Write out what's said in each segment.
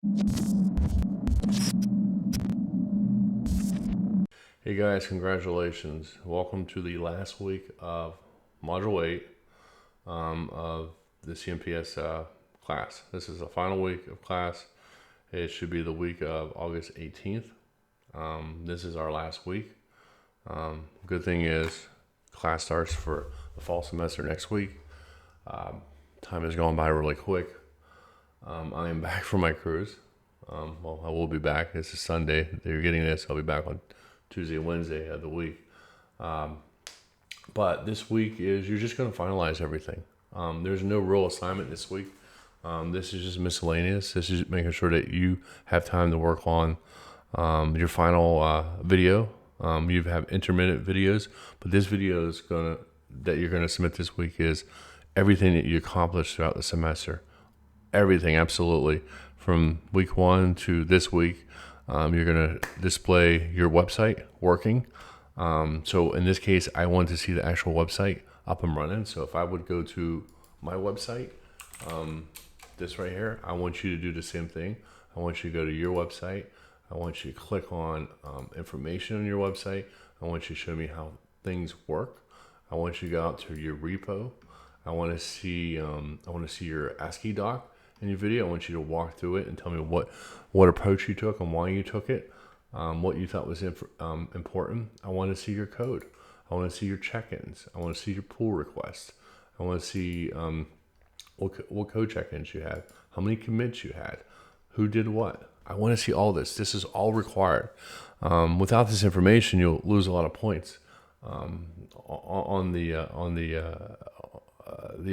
Hey guys, congratulations. Welcome to the last week of Module 8 of the CMPS class. This is the final week of class. It should be the week of August 18th. This is our last week. Good thing is class starts for the fall semester next week. Time has gone by really quick. I am back from my cruise. I will be back. This is Sunday that you're getting this. I'll be back on Tuesday and Wednesday of the week. But this week you're just going to finalize everything. There's no real assignment this week. This is just miscellaneous. This is making sure that you have time to work on your final video. You have intermittent videos, but this video is that you're going to submit this week is everything that you accomplished throughout the semester. Everything, absolutely. From week 1 to this week, you're going to display your website working. So in this case, I want to see the actual website up and running. So if I would go to my website, this right here, I want you to do the same thing. I want you to go to your website. I want you to click on information on your website. I want you to show me how things work. I want you to go out to your repo. I want to see your ASCII doc in your video. I want you to walk through it and tell me what approach you took and why you took it, what you thought was important. I want to see your code. I want to see your check-ins. I want to see your pull requests. I want to see what code check-ins you had, how many commits you had, who did what. I want to see all this. This is all required. Without this information, you'll lose a lot of points on the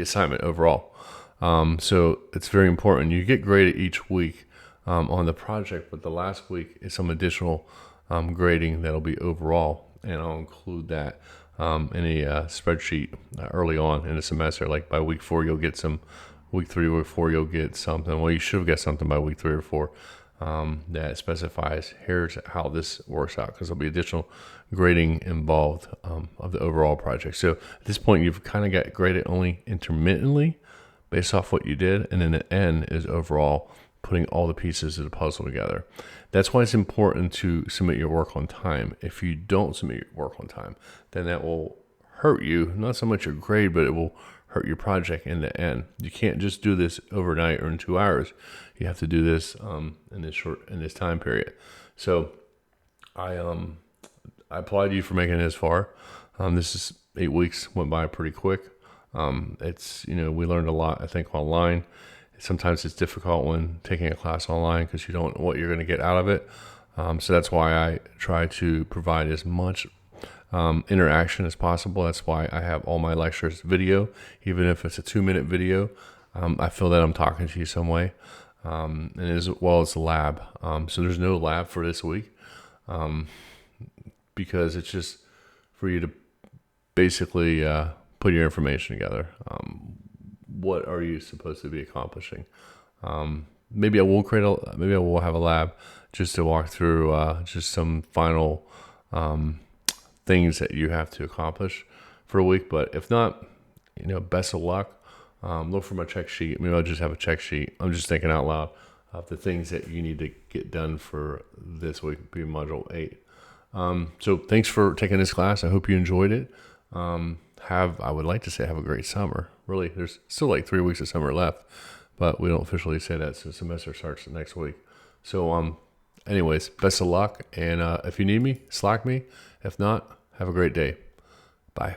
assignment overall. So it's very important. You get graded each week on the project, but the last week is some additional grading that'll be overall, and I'll include that in a spreadsheet early on in the semester. Like by week 4, you'll get some. Week 3 or 4, you'll get something. Well, you should have got something by week 3 or 4 that specifies here's how this works out, because there'll be additional grading involved of the overall project. So at this point, you've kind of got graded only intermittently based off what you did, and then the end is overall putting all the pieces of the puzzle together. That's why it's important to submit your work on time. If you don't submit your work on time, then that will hurt you, not so much your grade, but it will hurt your project in the end. You can't just do this overnight or in 2 hours. You have to do this in this time period. So I applaud you for making it this far. This is 8 weeks, went by pretty quick. We learned a lot, I think, online. Sometimes it's difficult when taking a class online because you don't know what you're going to get out of it. So that's why I try to provide as much interaction as possible. That's why I have all my lectures video, even if it's a 2-minute video. I feel that I'm talking to you some way, and as well as the lab. So there's no lab for this week because it's just for you to basically put your information together. What are you supposed to be accomplishing? Maybe I will have a lab just to walk through just some final things that you have to accomplish for a week. But if not, best of luck. Look for my check sheet. Maybe I'll just have a check sheet. I'm just thinking out loud of the things that you need to get done for this week, be Module 8. So thanks for taking this class. I hope you enjoyed it. I would like to say have a great summer. Really, there's still like 3 weeks of summer left, but we don't officially say that, so the semester starts next week. So anyways, best of luck. And if you need me, Slack me. If not, have a great day. Bye.